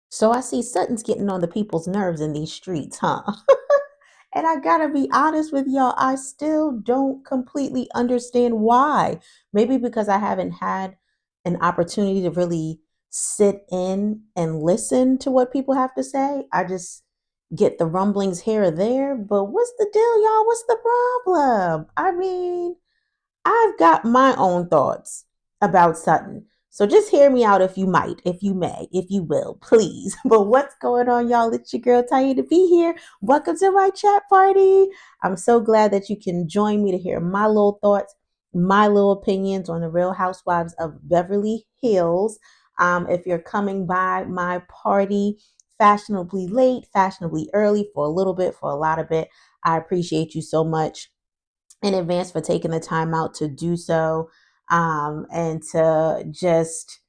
So I see Sutton's getting on the people's nerves in these streets, huh? And I gotta be honest with y'all, I still don't completely understand why. Maybe because I haven't had an opportunity to really sit in and listen to what people have to say. I just get the rumblings here or there. But what's the deal, y'all? What's the problem? I mean, I've got my own thoughts about Sutton. So just hear me out if you might, if you may, if you will, please. But what's going on, y'all? It's your girl Taya to be here. Welcome to my chat party. I'm so glad that you can join me to hear my little thoughts, my little opinions on the Real Housewives of Beverly Hills. If you're coming by my party fashionably late, fashionably early, for a little bit, for a lot of it, I appreciate you so much in advance for taking the time out to do so, and to just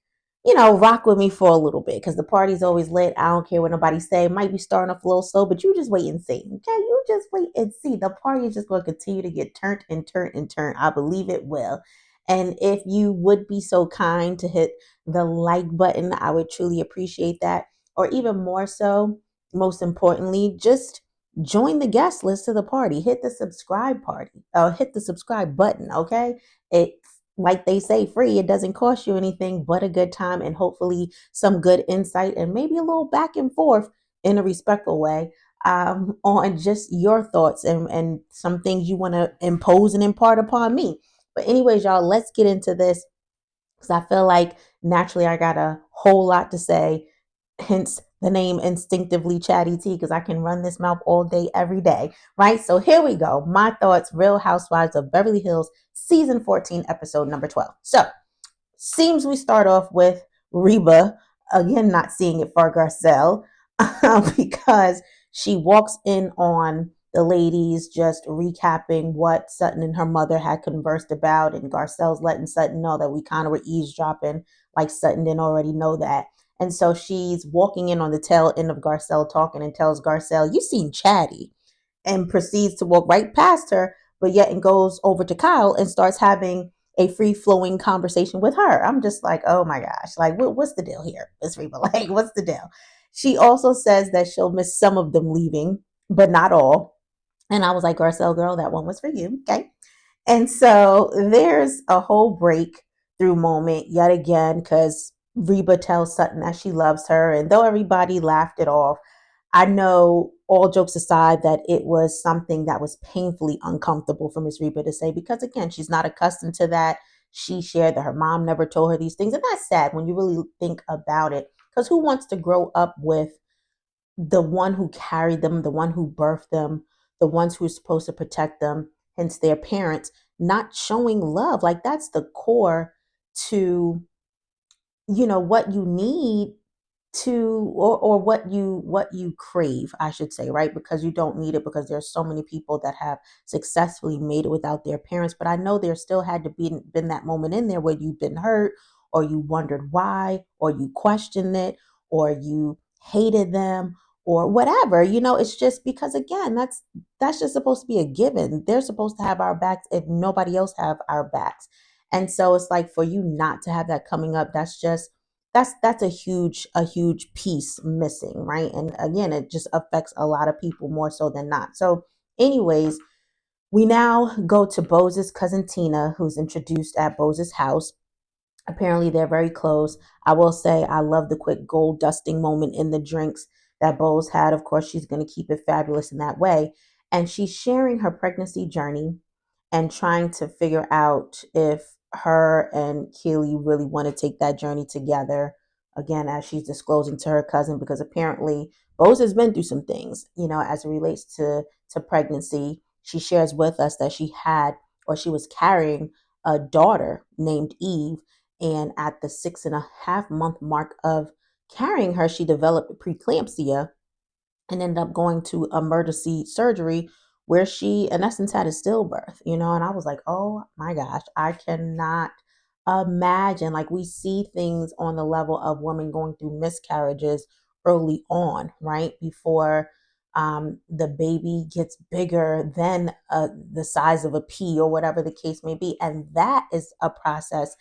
rock with me for a little bit because the party's always lit. I don't care what nobody say. It might be starting off a little slow, but you just wait and see. Okay, you just wait and see. The party is just going to continue to get turned and turned and turned. I believe it will. And if you would be so kind to hit the like button, I would truly appreciate that. Or even more so, most importantly, just join the guest list of the party. Hit the subscribe party. Hit the subscribe button. Okay, it's like they say, free. It doesn't cost you anything but a good time and hopefully some good insight and maybe a little back and forth in a respectful way, on just your thoughts and some things you want to impose and impart upon me. But anyways, y'all, let's get into this because I feel like naturally I got a whole lot to say, hence the name Instinctively Chatty Tea, because I can run this mouth all day, every day, right? So here we go. My thoughts, Real Housewives of Beverly Hills, season 14, episode number 12. So, seems we start off with Reba, again, not seeing it for Garcelle, because she walks in on the ladies just recapping what Sutton and her mother had conversed about, and Garcelle's letting Sutton know that we kind of were eavesdropping, like Sutton didn't already know that. And so she's walking in on the tail end of Garcelle talking and tells Garcelle, "You seem chatty," and proceeds to walk right past her, but yet and goes over to Kyle and starts having a free flowing conversation with her. I'm just like, oh my gosh, like what's the deal here, Miss Reba? Like, what's the deal? She also says that she'll miss some of them leaving, but not all. And I was like, Garcelle, girl, that one was for you. Okay. And so there's a whole breakthrough moment yet again because Reba tells Sutton that she loves her. And though everybody laughed it off, I know, all jokes aside, that it was something that was painfully uncomfortable for Miss Reba to say because, again, she's not accustomed to that. She shared that her mom never told her these things. And that's sad when you really think about it because who wants to grow up with the one who carried them, the one who birthed them, the ones who are supposed to protect them, hence their parents, not showing love? Like, that's the core to what you need to, or what you crave, I should say, right? Because you don't need it because there's so many people that have successfully made it without their parents. But I know there still had to be been that moment in there where you've been hurt, or you wondered why, or you questioned it, or you hated them, or whatever. It's just because, again, that's just supposed to be a given. They're supposed to have our backs if nobody else have our backs. And so it's like, for you not to have that coming up, that's a huge piece missing, right? And again, it just affects a lot of people more so than not. So anyways, we now go to Bose's cousin Tina, who's introduced at Bose's house. Apparently they're very close. I will say I love the quick gold dusting moment in the drinks that Bose had. Of course, she's going to keep it fabulous in that way. And she's sharing her pregnancy journey and trying to figure out if her and Keely really want to take that journey together. Again, as she's disclosing to her cousin, because apparently Bose has been through some things, as it relates to pregnancy. She shares with us that she was carrying a daughter named Eve, and at the 6.5 month mark of carrying her, she developed preeclampsia and ended up going to emergency surgery where she, in essence, had a stillbirth. And I was like, oh my gosh, I cannot imagine. Like, we see things on the level of women going through miscarriages early on, right? Before the baby gets bigger than the size of a pea or whatever the case may be. And that is a process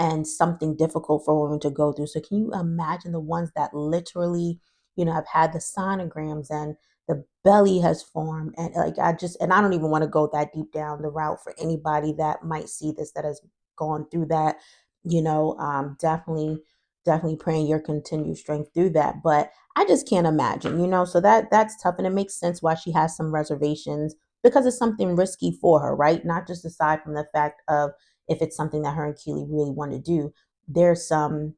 and something difficult for women to go through. So can you imagine the ones that literally, have had the sonograms and the belly has formed, and like I don't even want to go that deep down the route for anybody that might see this that has gone through that. Definitely praying your continued strength through that. But I just can't imagine, so that's tough, and it makes sense why she has some reservations because it's something risky for her, right? Not just aside from the fact of if it's something that her and Keely really want to do, there's some,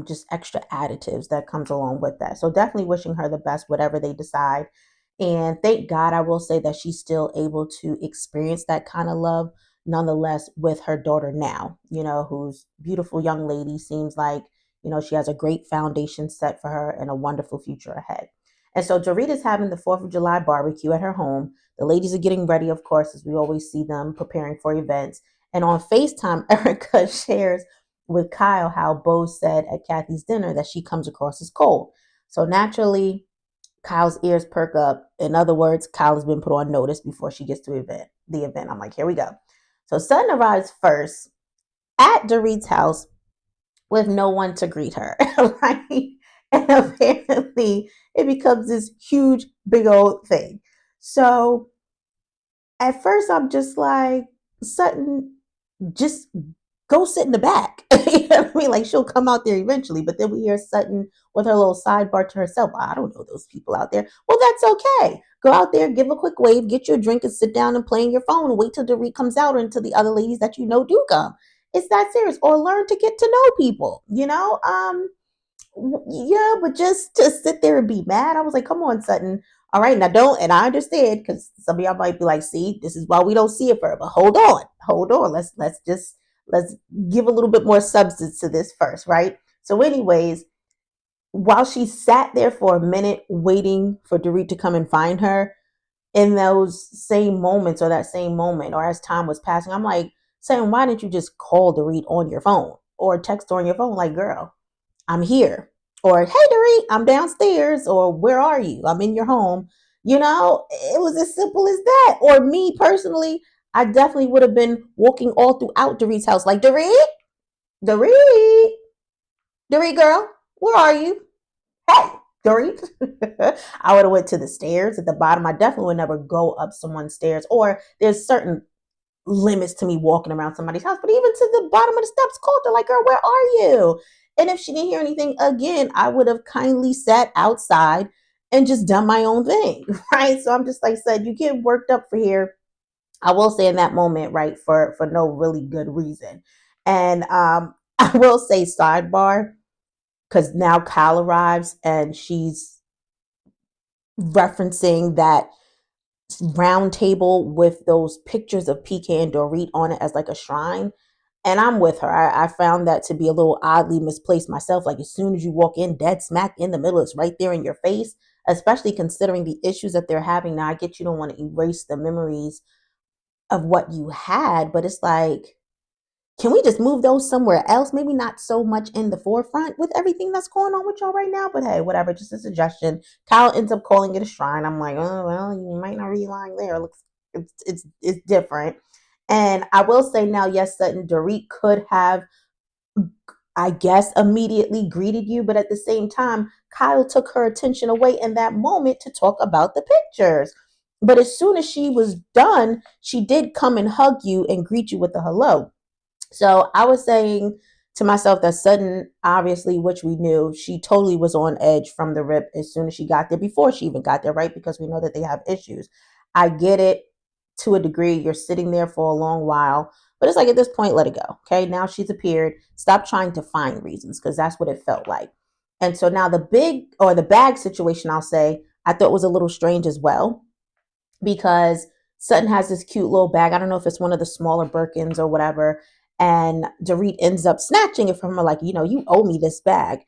just extra additives that comes along with that. So definitely wishing her the best, whatever they decide. And thank God, I will say that she's still able to experience that kind of love nonetheless with her daughter now, who's beautiful young lady, seems like, she has a great foundation set for her and a wonderful future ahead. And so Dorita's having the 4th of July barbecue at her home. The ladies are getting ready, of course, as we always see them preparing for events. And on FaceTime, Erica shares with Kyle how Bo said at Kathy's dinner that she comes across as cold. So naturally, Kyle's ears perk up. In other words, Kyle has been put on notice before she gets to the event. I'm like, here we go. So Sutton arrives first at Dorit's house with no one to greet her, right? And apparently it becomes this huge, big old thing. So at first I'm just like, Sutton, just go sit in the back. You know what I mean? Like she'll come out there eventually, but then we hear Sutton with her little sidebar to herself. I don't know those people out there. Well, that's okay. Go out there, give a quick wave, get your drink, and sit down and play on your phone and wait till Dorit comes out or until the other ladies that you know do come. It's that serious. Or learn to get to know people, yeah, but just to sit there and be mad, I was like, come on, Sutton. All right, now don't, and I understand because some of y'all might be like, see, this is why we don't see it for her. But hold on. Let's give a little bit more substance to this first, right? So, anyways, while she sat there for a minute waiting for Dorit to come and find her, in those same moments or that same moment, or as time was passing, I'm like, saying, why didn't you just call Dorit on your phone or text her on your phone? Like, girl, I'm here. Or, hey, Dorit, I'm downstairs. Or, where are you? I'm in your home. It was as simple as that. Or, me personally, I definitely would have been walking all throughout Dorit's house like, Dorit, Dorit, girl, where are you? Hey, Dorit. I would have went to the stairs at the bottom. I definitely would never go up someone's stairs. Or, there's certain limits to me walking around somebody's house, but even to the bottom of the steps, called her like, girl, where are you? And if she didn't hear anything again, I would have kindly sat outside and just done my own thing, right? So I'm just like said, you get worked up for here. I will say in that moment, right, for no really good reason. And I will say sidebar, because now Kyle arrives and she's referencing that round table with those pictures of PK and Dorit on it as like a shrine. And I'm with her. I found that to be a little oddly misplaced myself. Like as soon as you walk in, dead smack in the middle, it's right there in your face, especially considering the issues that they're having. Now, I get you don't want to erase the memories of what you had, but it's like, can we just move those somewhere else? Maybe not so much in the forefront with everything that's going on with y'all right now, but hey, whatever, just a suggestion. Kyle ends up calling it a shrine. I'm like, oh, well, you might not read lying there. It looks, it's different. And I will say now, yes, Sutton, Dorit could have, I guess, immediately greeted you, but at the same time, Kyle took her attention away in that moment to talk about the pictures. But as soon as she was done, she did come and hug you and greet you with a hello. So I was saying to myself that Sutton, obviously, which we knew, she totally was on edge from the rip as soon as she got there, before she even got there, right? Because we know that they have issues. I get it to a degree. You're sitting there for a long while, but it's like at this point, let it go. Okay. Now she's appeared. Stop trying to find reasons because that's what it felt like. And so now the bag situation, I'll say, I thought was a little strange as well because Sutton has this cute little bag. I don't know if it's one of the smaller Birkins or whatever. And Dorit ends up snatching it from her, like, you owe me this bag.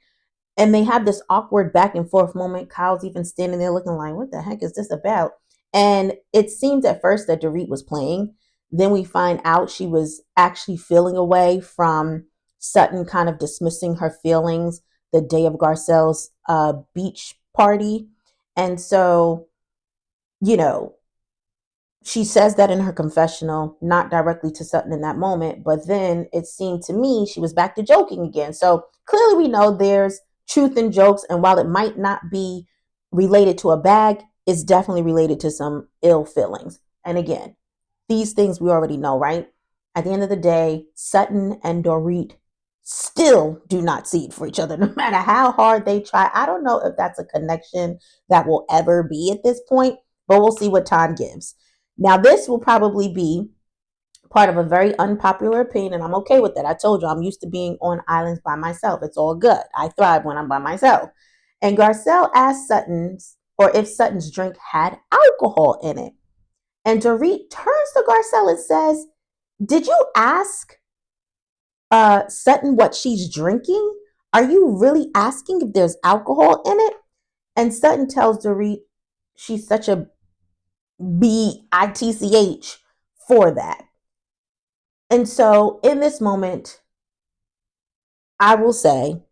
And they have this awkward back and forth moment. Kyle's even standing there looking like, what the heck is this about? And it seemed at first that Dorit was playing. Then we find out she was actually feeling away from Sutton kind of dismissing her feelings the day of Garcelle's beach party. And so, you know, She says that in her confessional, not directly to Sutton in that moment, but then it seemed to me she was back to joking again. So clearly we know there's truth in jokes, and while it might not be related to a bag, it's definitely related to some ill feelings. And again, these things we already know, right? At the end of the day, Sutton and Dorit still do not see it for each other, no matter how hard they try. I don't know if that's a connection that will ever be at this point, but we'll see what time gives. Now, this will probably be part of a very unpopular opinion, and I'm okay with that. I told you I'm used to being on islands by myself. It's all good. I thrive when I'm by myself. And Garcelle asked Sutton's or if Sutton's drink had alcohol in it. And Dorit turns to Garcelle and says, "Did you ask Sutton what she's drinking? Are you really asking if there's alcohol in it?" And Sutton tells Dorit she's such a bitch for that. And so in this moment, I will say,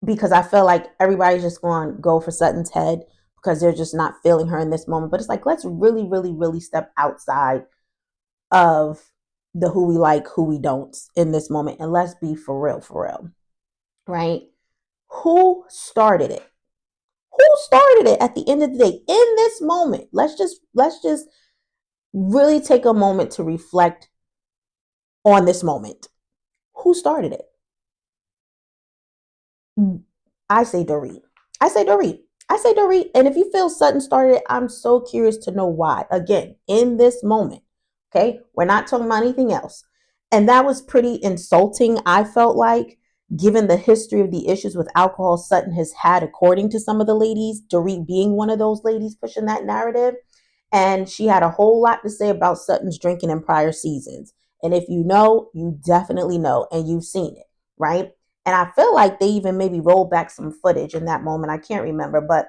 because I feel like everybody's just going to go for Sutton's head because they're just not feeling her in this moment. But it's like, let's really, really, really step outside of the who we like, who we don't in this moment. And let's be for real, right? Who started it? Who started it at the end of the day in this moment? Let's just really take a moment to reflect on this moment. Who started it? I say Dorit. I say Dorit. I say Dorit. And if you feel Sutton started it, I'm so curious to know why. Again, in this moment, okay? We're not talking about anything else. And that was pretty insulting, I felt like, given the history of the issues with alcohol Sutton has had, according to some of the ladies, Dorit being one of those ladies pushing that narrative. And she had a whole lot to say about Sutton's drinking in prior seasons. And if you know, you definitely know, and you've seen it, right? And I feel like they even maybe rolled back some footage in that moment. I can't remember. But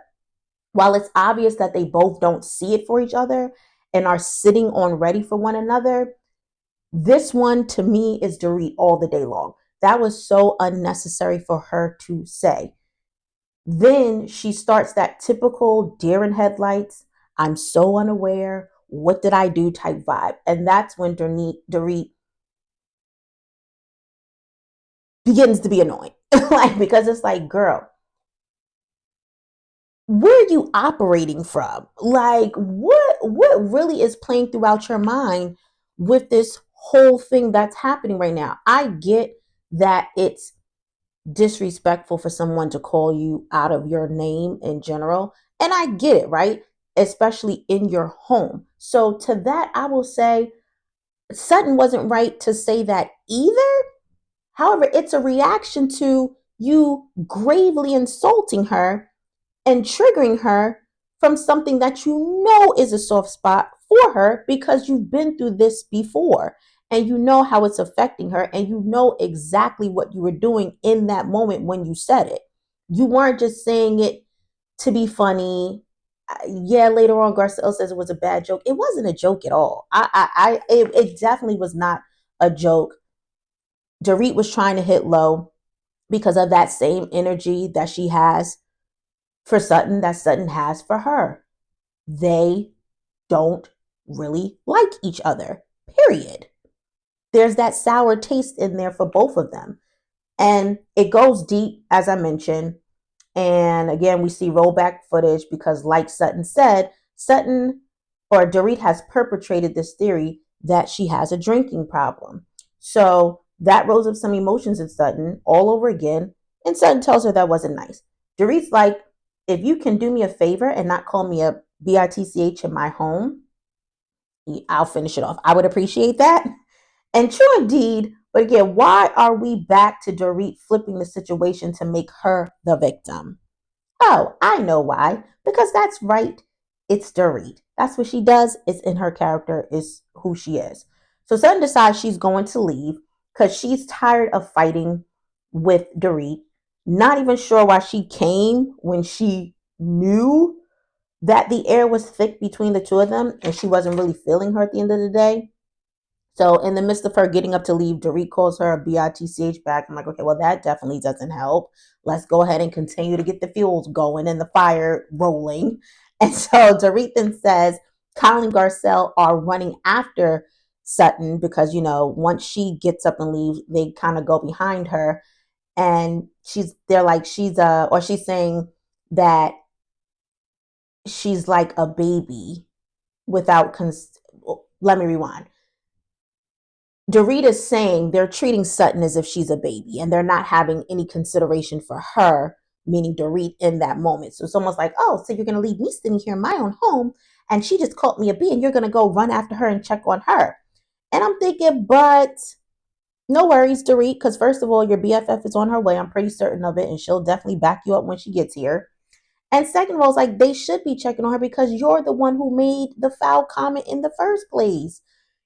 while it's obvious that they both don't see it for each other and are sitting on ready for one another, this one to me is Dorit all the day long. That was so unnecessary for her to say. Then she starts that typical deer in headlights, I'm so unaware, what did I do type vibe. And that's when Dorit begins to be annoying. Like, because it's like, girl, where are you operating from? Like, what really is playing throughout your mind with this whole thing that's happening right now? I get that it's disrespectful for someone to call you out of your name in general, and I get it, right? Especially in your home. So to that I will say Sutton wasn't right to say that either. However, it's a reaction to you gravely insulting her and triggering her from something that you know is a soft spot for her because you've been through this before and you know how it's affecting her and you know exactly what you were doing in that moment when you said it. You weren't just saying it to be funny. Yeah, later on, Garcelle says it was a bad joke. It wasn't a joke at all. It definitely was not a joke. Dorit was trying to hit low because of that same energy that she has for Sutton that Sutton has for her. They don't really like each other, period. There's that sour taste in there for both of them. And it goes deep, as I mentioned. And again, we see rollback footage because, like Sutton said, Sutton or Dorit has perpetrated this theory that she has a drinking problem. So that rose up some emotions in Sutton all over again. And Sutton tells her that wasn't nice. Dorit's like, if you can do me a favor and not call me a bitch in my home, I'll finish it off. I would appreciate that. And true indeed. But again, why are we back to Dorit flipping the situation to make her the victim? Oh, I know why. Because that's right. It's Dorit. That's what she does. It's in her character, is who she is. So Sutton decides she's going to leave because she's tired of fighting with Dorit. Not even sure why she came when she knew that the air was thick between the two of them and she wasn't really feeling her at the end of the day. So in the midst of her getting up to leave, Dorit calls her a bitch back. I'm like, okay, well, that definitely doesn't help. Let's go ahead and continue to get the fuels going and the fire rolling. And so Dorit then says, Kyle and Garcelle are running after Sutton because, once she gets up and leaves, they kind of go behind her. And they're like, or she's saying that she's like a baby without, let me rewind. Dorit is saying they're treating Sutton as if she's a baby and they're not having any consideration for her, meaning Dorit, in that moment. So it's almost like, oh, so you're going to leave me sitting here in my own home and she just called me a bee and you're going to go run after her and check on her. And I'm thinking, but no worries, Dorit, because first of all, your BFF is on her way. I'm pretty certain of it, and she'll definitely back you up when she gets here. And second of all, it's like they should be checking on her because you're the one who made the foul comment in the first place.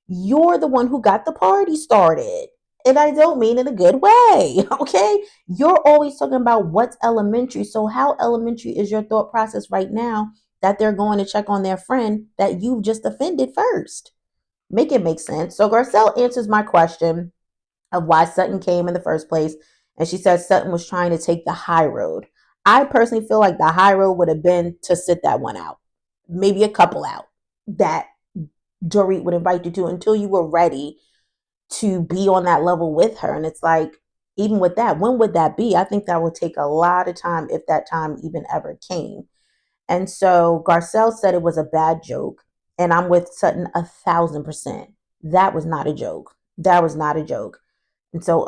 You're the one who got the party started. And I don't mean in a good way, okay? You're always talking about what's elementary. So, how elementary is your thought process right now that they're going to check on their friend that you've just offended first? Make it make sense. So, Garcelle answers my question of why Sutton came in the first place. And she said Sutton was trying to take the high road. I personally feel like the high road would have been to sit that one out, maybe a couple out that Dorit would invite you to until you were ready to be on that level with her. And it's like, even with that, when would that be? I think that would take a lot of time if that time even ever came. And so Garcelle said it was a bad joke. And I'm with Sutton 1,000%. That was not a joke. That was not a joke. And so,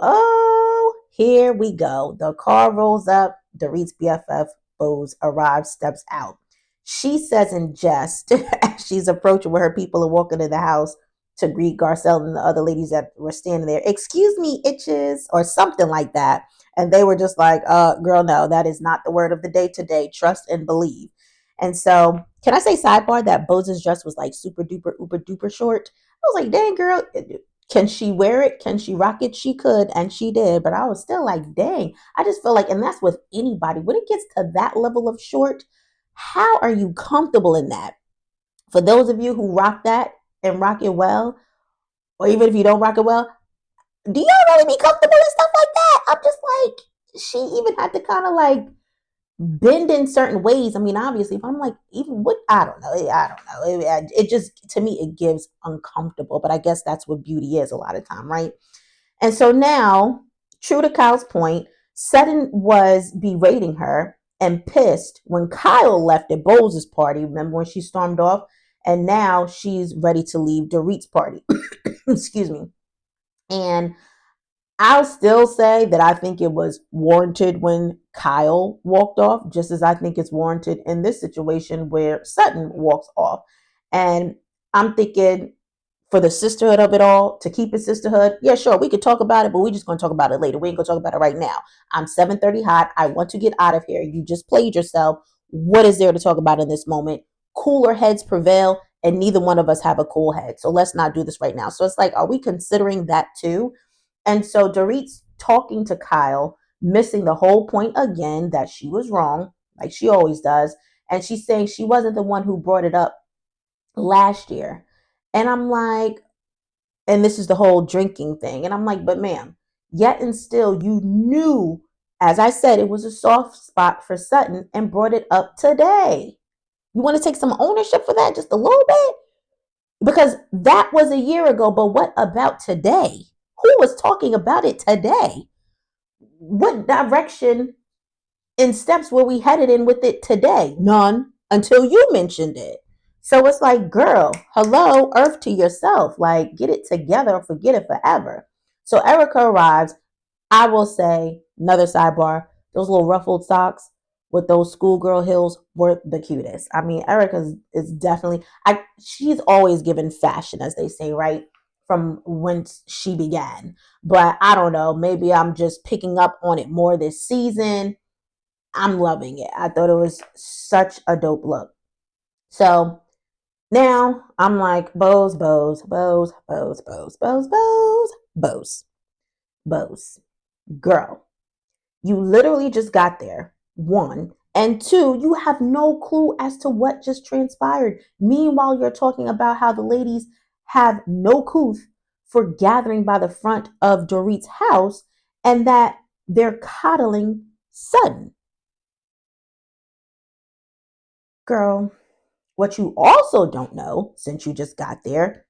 here we go. The car rolls up. Dorit's BFF, Bose, arrives, steps out. She says in jest, as she's approaching where her people are walking in the house to greet Garcelle and the other ladies that were standing there, "Excuse me, itches," or something like that. And they were just like, girl, no, that is not the word of the day today. Trust and believe. And so, can I say sidebar that Bose's dress was like super duper, uber duper short? I was like, dang, girl, can she wear it? Can she rock it? She could, and she did. But I was still like, dang. I just feel like, and that's with anybody, when it gets to that level of short, how are you comfortable in that? For those of you who rock that and rock it well, or even if you don't rock it well, do y'all really be comfortable and stuff like that? I'm just like, she even had to kind of like bend in certain ways. I mean, obviously, but I'm like, even what? I don't know. I don't know. It just, to me, it gives uncomfortable. But I guess that's what beauty is a lot of time, right? And so now, true to Kyle's point, Sutton was berating her and pissed when Kyle left at Bose's party. Remember when she stormed off? And now she's ready to leave Dorit's party. Excuse me. And I'll still say that I think it was warranted when Kyle walked off, just as I think it's warranted in this situation where Sutton walks off. And I'm thinking, for the sisterhood of it all, to keep it sisterhood, yeah, sure, we could talk about it, but we're just going to talk about it later. We ain't going to talk about it right now. I'm 7:30 hot. I want to get out of here. You just played yourself. What is there to talk about in this moment? Cooler heads prevail, and neither one of us have a cool head. So let's not do this right now. So it's like, are we considering that too? And so Dorit's talking to Kyle, missing the whole point again that she was wrong, like she always does. And she's saying she wasn't the one who brought it up last year. And I'm like, and this is the whole drinking thing. And I'm like, but ma'am, yet and still you knew, as I said, it was a soft spot for Sutton and brought it up today. You want to take some ownership for that just a little bit? Because that was a year ago, but what about today? Who was talking about it today? What direction and steps were we headed in with it today? None until you mentioned it. So it's like, girl, hello, earth to yourself. Like, get it together or forget it forever. So Erica arrives. I will say, another sidebar, those little ruffled socks with those schoolgirl heels were the cutest. I mean, Erica is definitely, she's always given fashion, as they say, right? From when she began. But I don't know, maybe I'm just picking up on it more this season. I'm loving it. I thought it was such a dope look. So now I'm like, Bose, Bose, Bose, Bose, Bose, Bose, Bose, Bose, Bose. Girl, you literally just got there. One. And two, you have no clue as to what just transpired. Meanwhile, you're talking about how the ladies have no couth for gathering by the front of Dorit's house and that they're coddling Sutton. Girl, What you also don't know, since you just got there,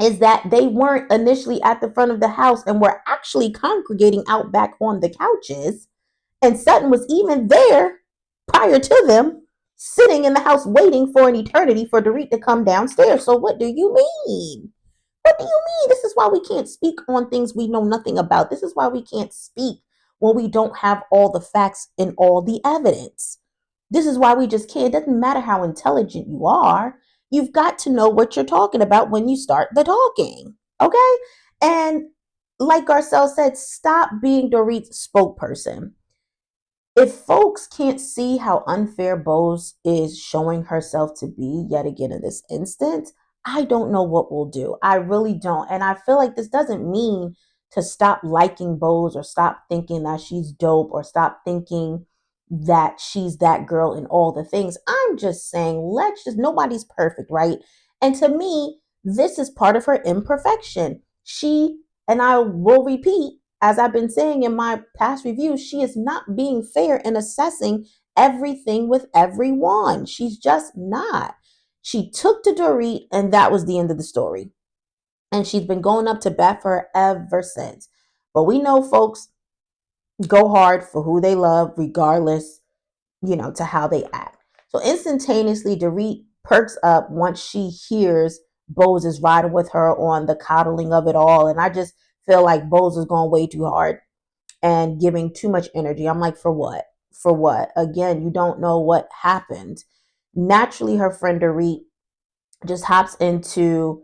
is that they weren't initially at the front of the house and were actually congregating out back on the couches. And Sutton was even there prior to them, sitting in the house waiting for an eternity for Dorit to come downstairs. So, what do you mean? What do you mean? This is why we can't speak on things we know nothing about. This is why we can't speak when we don't have all the facts and all the evidence. This is why we just can't. It doesn't matter how intelligent you are. You've got to know what you're talking about when you start the talking. Okay? And like Garcelle said, stop being Dorit's spokesperson. If folks can't see how unfair Bose is showing herself to be yet again in this instance, I don't know what we'll do. I really don't. And I feel like this doesn't mean to stop liking Bose or stop thinking that she's dope or stop thinking that she's that girl in all the things. I'm just saying, nobody's perfect, right? And to me, this is part of her imperfection. And I will repeat, as I've been saying in my past reviews, she is not being fair in assessing everything with everyone. She's just not. She took to Dorit, and that was the end of the story. And she's been going up to bat for her ever since. But we know folks go hard for who they love, regardless, to how they act. So instantaneously, Dorit perks up once she hears Bose is riding with her on the coddling of it all. And I just feel like Bose is going way too hard and giving too much energy. I'm like, for what? For what? Again, you don't know what happened. Naturally, her friend Dorit just hops into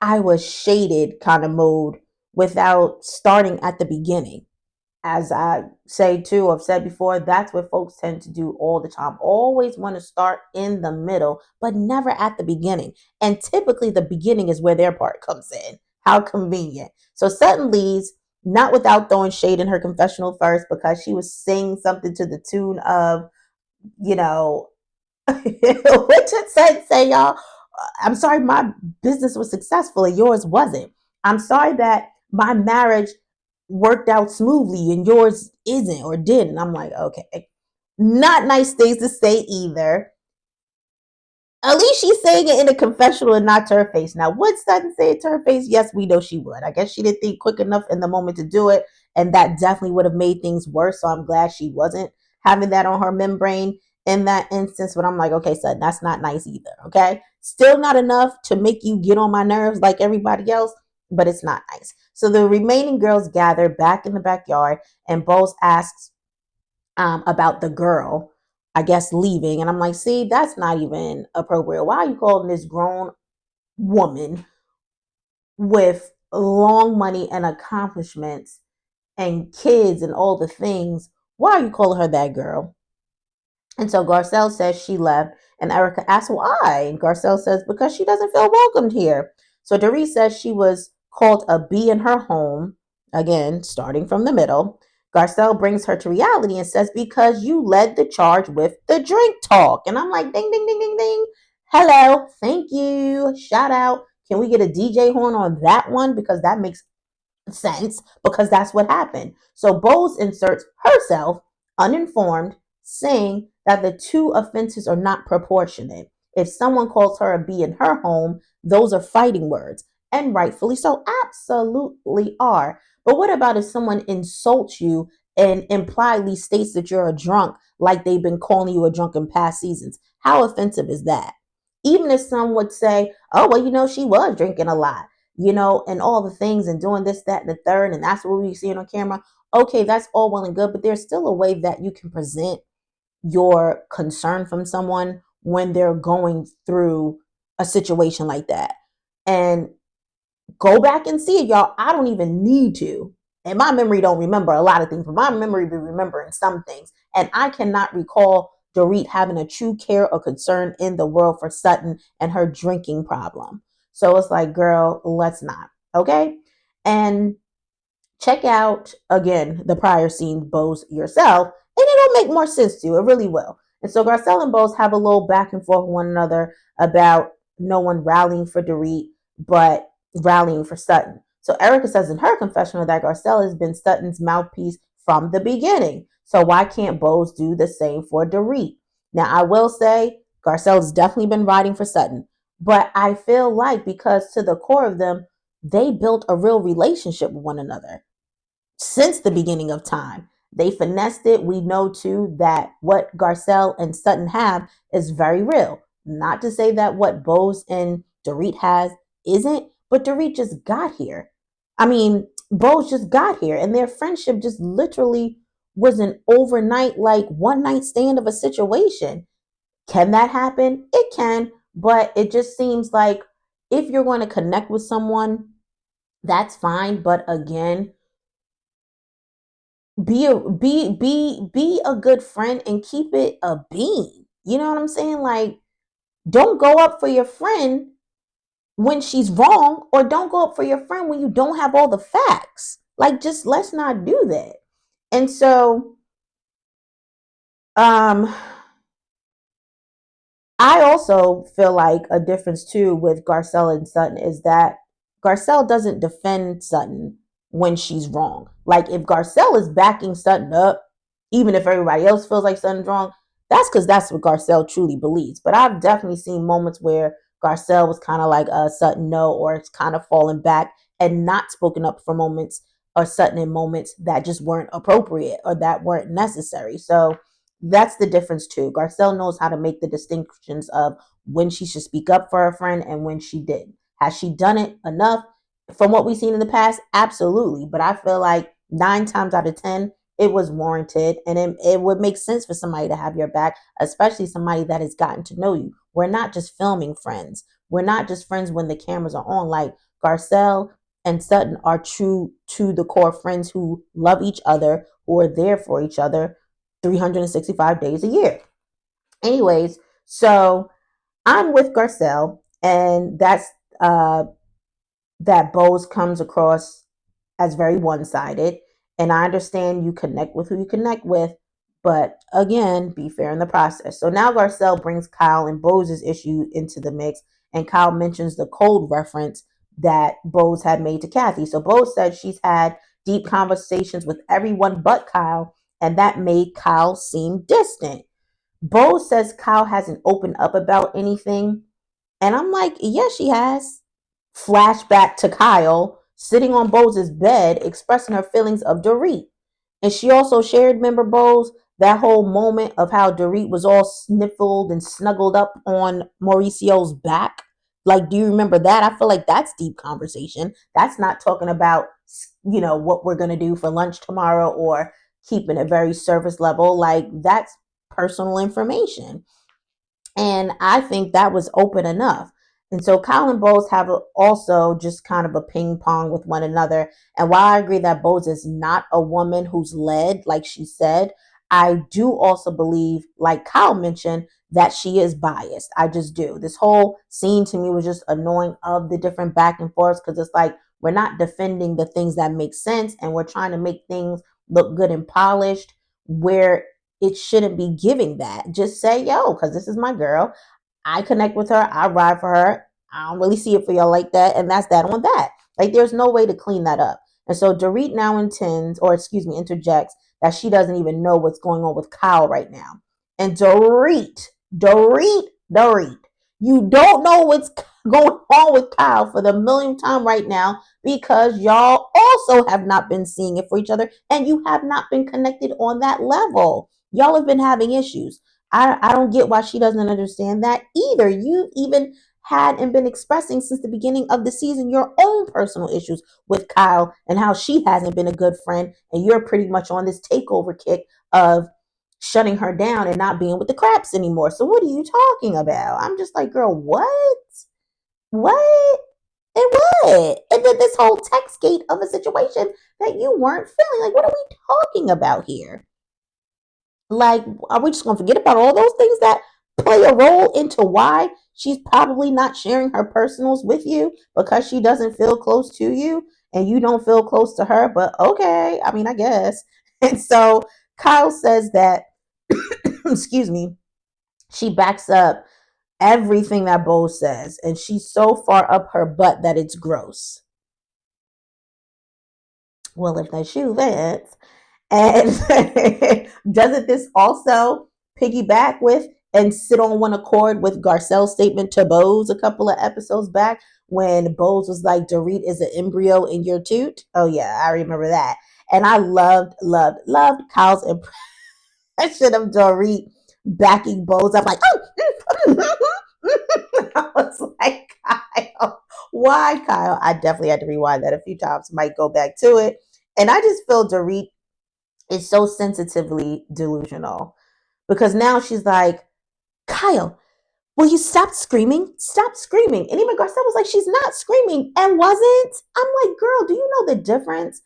I was shaded kind of mode without starting at the beginning. As I say too, I've said before, that's what folks tend to do all the time. Always want to start in the middle, but never at the beginning. And typically the beginning is where their part comes in. How convenient. So Sutton leaves, not without throwing shade in her confessional first, because she was saying something to the tune of, you know, what did Sutton say, y'all? I'm sorry my business was successful and yours wasn't. I'm sorry that my marriage worked out smoothly and yours isn't or didn't. I'm like, okay, not nice things to say either. At least she's saying it in a confessional and not to her face. Now, would Sutton say it to her face? Yes, we know she would. I guess she didn't think quick enough in the moment to do it, and that definitely would have made things worse. So I'm glad she wasn't having that on her membrane in that instance. But I'm like, okay, Sutton, that's not nice either. Okay, still not enough to make you get on my nerves like everybody else, but it's not nice. So the remaining girls gather back in the backyard, and Bose asks about the girl, I guess, leaving. And I'm like, see, that's not even appropriate. Why are you calling this grown woman with long money and accomplishments and kids and all the things? Why are you calling her that girl? And so Garcelle says she left, and Erica asks why. And Garcelle says because she doesn't feel welcomed here. So Dorit says she was called a bee in her home, again, starting from the middle. Garcelle brings her to reality and says, because you led the charge with the drink talk. And I'm like, ding, ding, ding, ding, ding. Hello, thank you, shout out. Can we get a DJ horn on that one? Because that makes sense, because that's what happened. So Bose inserts herself, uninformed, saying that the two offenses are not proportionate. If someone calls her a bee in her home, those are fighting words, and rightfully so, absolutely are. But what about if someone insults you and impliedly states that you're a drunk, like they've been calling you a drunk in past seasons? How offensive is that? Even if some would say, oh, well, she was drinking a lot, and all the things and doing this, that, and the third, and that's what we see on camera. Okay, that's all well and good, but there's still a way that you can present your concern from someone when they're going through a situation like that. And go back and see it, y'all. I don't even need to. And my memory don't remember a lot of things, but my memory be remembering some things. And I cannot recall Dorit having a true care or concern in the world for Sutton and her drinking problem. So it's like, girl, let's not. Okay? And check out, again, the prior scene, Bose yourself, and it'll make more sense to you. It really will. And so Garcelle and Bose have a little back and forth with one another about no one rallying for Dorit, but rallying for Sutton. So Erica says in her confessional that Garcelle has been Sutton's mouthpiece from the beginning. So why can't Bose do the same for Dorit? Now, I will say, Garcelle's definitely been riding for Sutton. But I feel like because to the core of them, they built a real relationship with one another since the beginning of time. They finessed it. We know too that what Garcelle and Sutton have is very real. Not to say that what Bose and Dorit has isn't, but Dorit just got here. I mean, Bose just got here, and their friendship just literally was an overnight, like one night stand of a situation. Can that happen? It can, but it just seems like if you're going to connect with someone, that's fine. But again, be a good friend and keep it a bean. You know what I'm saying? Like, don't go up for your friend when she's wrong, or don't go up for your friend when you don't have all the facts. Like, just let's not do that. And so, um, I also feel like a difference too with Garcelle and Sutton is that Garcelle doesn't defend Sutton when she's wrong. Like if Garcelle is backing Sutton up, even if everybody else feels like Sutton's wrong, that's because that's what Garcelle truly believes. But I've definitely seen moments where Garcelle was kind of like Sutton no, or it's kind of fallen back and not spoken up for moments, or Sutton in moments that just weren't appropriate or that weren't necessary. So that's the difference too. Garcelle knows how to make the distinctions of when she should speak up for her friend and when she didn't. Has she done it enough from what we've seen in the past? Absolutely. But I feel like 9 times out of 10, it was warranted, and it would make sense for somebody to have your back, especially somebody that has gotten to know you. We're not just filming friends. We're not just friends when the cameras are on. Like Garcelle and Sutton are true to the core friends who love each other, who are there for each other 365 days a year. Anyways, so I'm with Garcelle, and that's that Bose comes across as very one-sided. And I understand you connect with who you connect with, but again, be fair in the process. So now Garcelle brings Kyle and Bose's issue into the mix, and Kyle mentions the cold reference that Bose had made to Kathy. So Bose said she's had deep conversations with everyone but Kyle, and that made Kyle seem distant. Bose says Kyle hasn't opened up about anything, and I'm like, yes, she has. Flashback to Kyle sitting on Bose's bed expressing her feelings of Dorit. And she also shared, remember, Bose, that whole moment of how Dorit was all sniffled and snuggled up on Mauricio's back. Like, do you remember that? I feel like that's deep conversation. That's not talking about, what we're going to do for lunch tomorrow or keeping it very surface level. Like, that's personal information. And I think that was open enough. And so Kyle and Bose have also just kind of a ping pong with one another. And while I agree that Bose is not a woman who's led, like she said, I do also believe, like Kyle mentioned, that she is biased. I just do. This whole scene to me was just annoying of the different back and forths, because it's like we're not defending the things that make sense, and we're trying to make things look good and polished where it shouldn't be giving that. Just say, yo, because this is my girl. I connect with her. I ride for her. I don't really see it for y'all like that. And that's that on that. Like, there's no way to clean that up. And so Dorit now interjects that she doesn't even know what's going on with Kyle right now. And Dorit, you don't know what's going on with Kyle for the millionth time right now, because y'all also have not been seeing it for each other, and you have not been connected on that level. Y'all have been having issues. I don't get why she doesn't understand that either. You've even had and been expressing since the beginning of the season your own personal issues with Kyle and how she hasn't been a good friend, and you're pretty much on this takeover kick of shutting her down and not being with the Craps anymore. So what are you talking about? I'm just like, girl, what? What? And what? And then this whole text gate of a situation that you weren't feeling. Like, what are we talking about here? Like, are we just going to forget about all those things that play a role into why she's probably not sharing her personals with you, because she doesn't feel close to you and you don't feel close to her? But okay, I mean, I guess. And so Kyle says that, excuse me, she backs up everything that Bo says, and she's so far up her butt that it's gross. Well, if the shoe fits. And doesn't this also piggyback with and sit on one accord with Garcelle's statement to Bose a couple of episodes back when Bose was like, Dorit is an embryo in your toot. Oh, yeah, I remember that. And I loved Kyle's impression of Dorit backing Bose up, like, I was like, Kyle, why, Kyle? I definitely had to rewind that a few times, might go back to it. And I just feel Dorit is so sensitively delusional because now she's like, Kyle, will you stop screaming? Stop screaming. And even Garcelle was like, she's not screaming and wasn't. I'm like, girl, do you know the difference?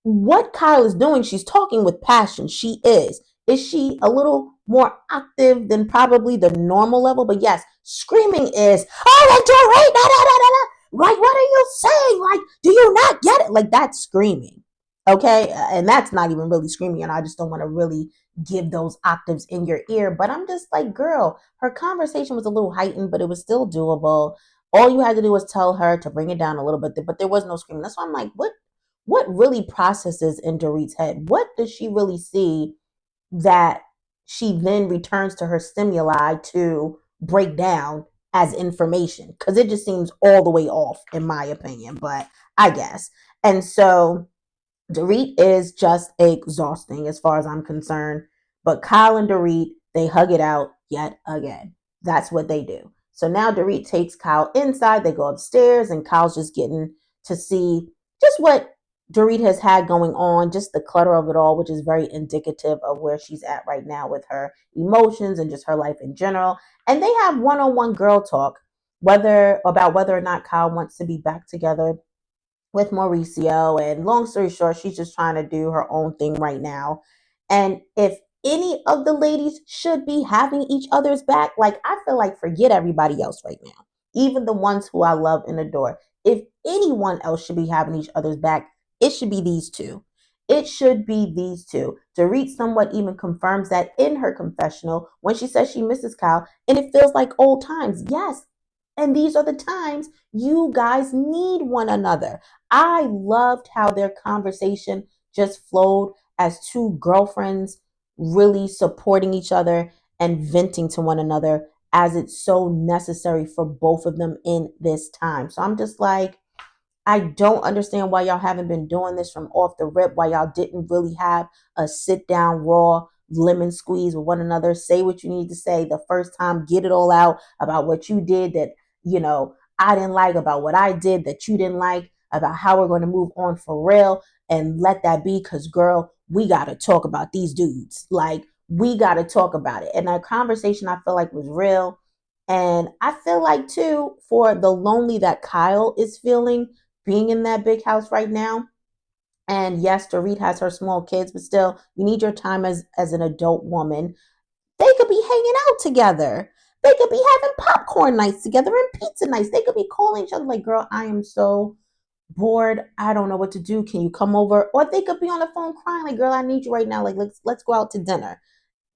What Kyle is doing, she's talking with passion. She is. Is she a little more active than probably the normal level? But yes, screaming is, oh, and Dorit, da, da, da, da, da. Like, what are you saying? Like, do you not get it? Like, that's screaming. Okay. And that's not even really screaming. And I just don't want to really give those octaves in your ear. But I'm just like, girl, her conversation was a little heightened, but it was still doable. All you had to do was tell her to bring it down a little bit, but there was no screaming. That's why I'm like, what really processes in Dorit's head? What does she really see that she then returns to her stimuli to break down as information? Because it just seems all the way off, in my opinion, but I guess. And so Dorit is just exhausting as far as I'm concerned. But Kyle and Dorit, they hug it out yet again. That's what they do. So now Dorit takes Kyle inside. They go upstairs, and Kyle's just getting to see just what Dorit has had going on, just the clutter of it all, which is very indicative of where she's at right now with her emotions and just her life in general. And they have one-on-one girl talk, whether or not Kyle wants to be back together with Mauricio. And long story short, she's just trying to do her own thing right now. And if any of the ladies should be having each other's back, like, I feel like forget everybody else right now, even the ones who I love and adore. If anyone else should be having each other's back, it should be these two. It should be these two. Dorit somewhat even confirms that in her confessional when she says she misses Kyle and it feels like old times. Yes. And these are the times you guys need one another. I loved how their conversation just flowed as two girlfriends really supporting each other and venting to one another as it's so necessary for both of them in this time. So I'm just like, I don't understand why y'all haven't been doing this from off the rip, why y'all didn't really have a sit down, raw lemon squeeze with one another. Say what you need to say the first time, get it all out about what you did that, I didn't like, about what I did that you didn't like, about how we're going to move on for real, and let that be. Because, girl, we got to talk about these dudes. Like, we got to talk about it. And that conversation I feel like was real. And I feel like, too, for the lonely that Kyle is feeling, being in that big house right now. And yes, Dorit has her small kids, but still, you need your time as an adult woman. They could be hanging out together. They could be having popcorn nights together and pizza nights. They could be calling each other like, girl, I am so bored. I don't know what to do. Can you come over? Or they could be on the phone crying like, girl, I need you right now. Like, let's go out to dinner.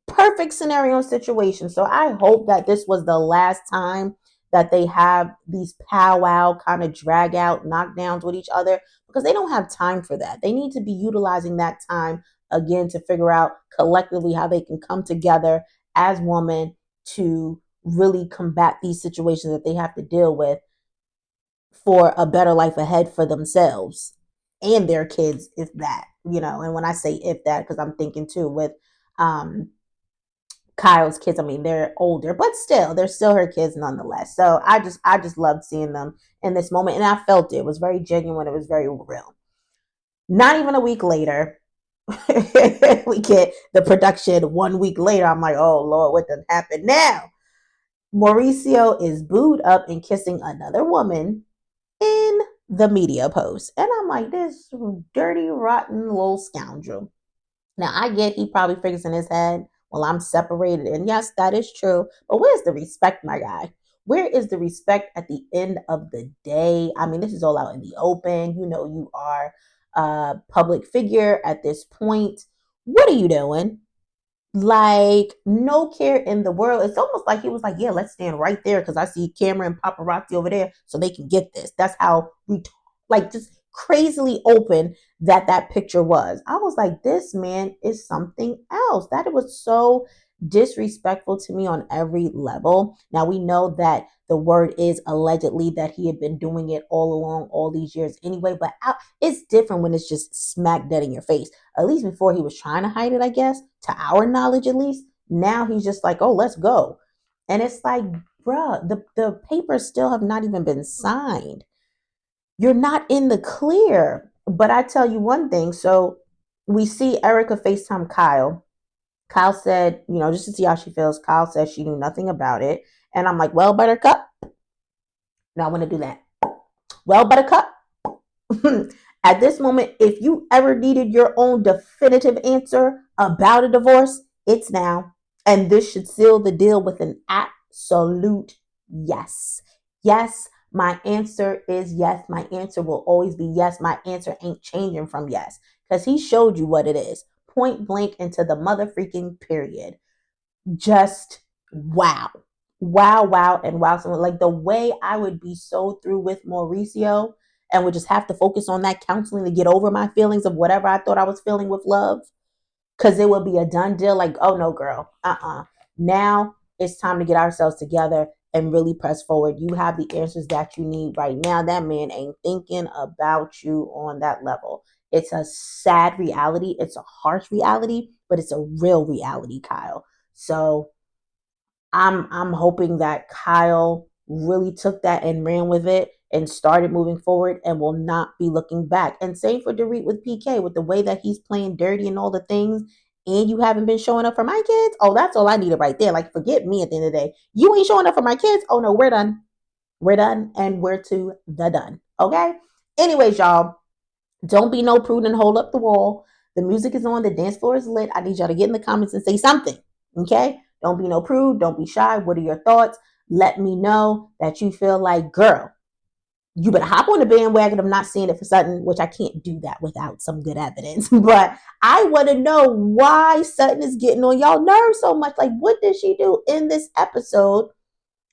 Perfect scenario situation. So I hope that this was the last time that they have these powwow kind of drag out knockdowns with each other, because they don't have time for that. They need to be utilizing that time again to figure out collectively how they can come together as women to really combat these situations that they have to deal with for a better life ahead for themselves and their kids, if that, and when I say if that, because I'm thinking too with Kyle's kids. I mean, they're older, but still, they're still her kids nonetheless. So I just loved seeing them in this moment, and I felt it. It was very genuine. It was very real. Not even a week later, we get the production. 1 week later, I'm like, oh Lord, what done happened now? Mauricio is booed up and kissing another woman in the media post, and I'm like, this dirty, rotten little scoundrel. Now, I get he probably figures in his head, well, I'm separated. And yes, that is true. But where's the respect, my guy? Where is the respect at the end of the day? I mean, this is all out in the open. You are a public figure at this point. What are you doing? Like, no care in the world. It's almost like he was like, yeah, let's stand right there because I see camera and paparazzi over there so they can get this. That's how like, just crazily open that picture was. I was like, this man is something else. That was so disrespectful to me on every level. Now we know that the word is allegedly that he had been doing it all along, all these years anyway, but it's different when it's just smack dead in your face. At least before he was trying to hide it, I guess, to our knowledge at least. Now he's just like, oh, let's go. And it's like, bruh, the papers still have not even been signed. You're not in the clear. But I tell you one thing. So we see Erica FaceTime Kyle. Kyle said, just to see how she feels, Kyle said she knew nothing about it. And I'm like, well, Buttercup, no, I want to do that. Well, Buttercup, at this moment, if you ever needed your own definitive answer about a divorce, it's now. And this should seal the deal with an absolute yes. Yes, my answer is yes. My answer will always be yes. My answer ain't changing from yes. Because he showed you what it is. Point blank into the mother freaking period. Just wow. Wow, wow, and wow. So like the way I would be so through with Mauricio and would just have to focus on that counseling to get over my feelings of whatever I thought I was feeling with love. Cause it would be a done deal. Like, oh no, girl. Now it's time to get ourselves together and really press forward. You have the answers that you need right now. That man ain't thinking about you on that level. It's a sad reality. It's a harsh reality, but it's a real reality, Kyle. So I'm hoping that Kyle really took that and ran with it and started moving forward and will not be looking back. And same for Dorit with PK, with the way that he's playing dirty and all the things. And you haven't been showing up for my kids. Oh, that's all I needed right there. Like, forget me at the end of the day. You ain't showing up for my kids. Oh no, we're done. We're done, and we're to the done. Okay. Anyways, y'all, don't be no prude and hold up the wall. The music is on. The dance floor is lit. I need y'all to get in the comments and say something. Okay? Don't be no prude. Don't be shy. What are your thoughts? Let me know that you feel like, girl, you better hop on the bandwagon. I'm not seeing it for Sutton, which I can't do that without some good evidence. But I want to know why Sutton is getting on y'all nerves so much. Like, what did she do in this episode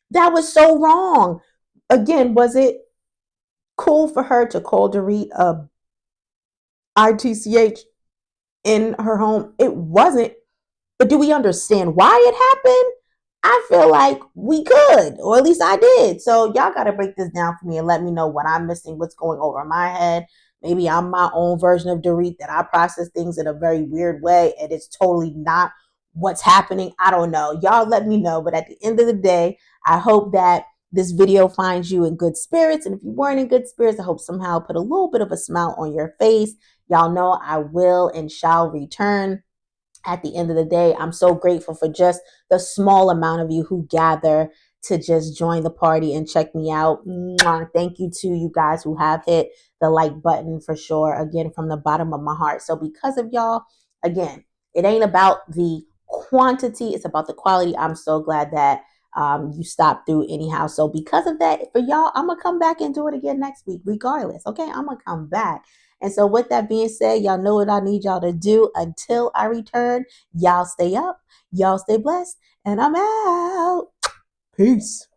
that was so wrong? Again, was it cool for her to call Dorit a ITCH in her home? It wasn't. But do we understand why it happened? I feel like we could, or at least I did. So y'all got to break this down for me and let me know what I'm missing, what's going over my head. Maybe I'm my own version of Dorit, that I process things in a very weird way and it's totally not what's happening. I don't know. Y'all let me know. But at the end of the day, I hope that this video finds you in good spirits. And if you weren't in good spirits, I hope somehow put a little bit of a smile on your face. Y'all know I will and shall return. At the end of the day, I'm so grateful for just the small amount of you who gather to just join the party and check me out. Mwah. Thank you to you guys who have hit the like button for sure. Again, from the bottom of my heart. So because of y'all, again, it ain't about the quantity, it's about the quality. I'm so glad that you stopped through anyhow. So because of that, for y'all, I'm gonna come back and do it again next week regardless. Okay, I'm gonna come back. And so with that being said, y'all know what I need y'all to do until I return. Y'all stay up, y'all stay blessed, and I'm out. Peace.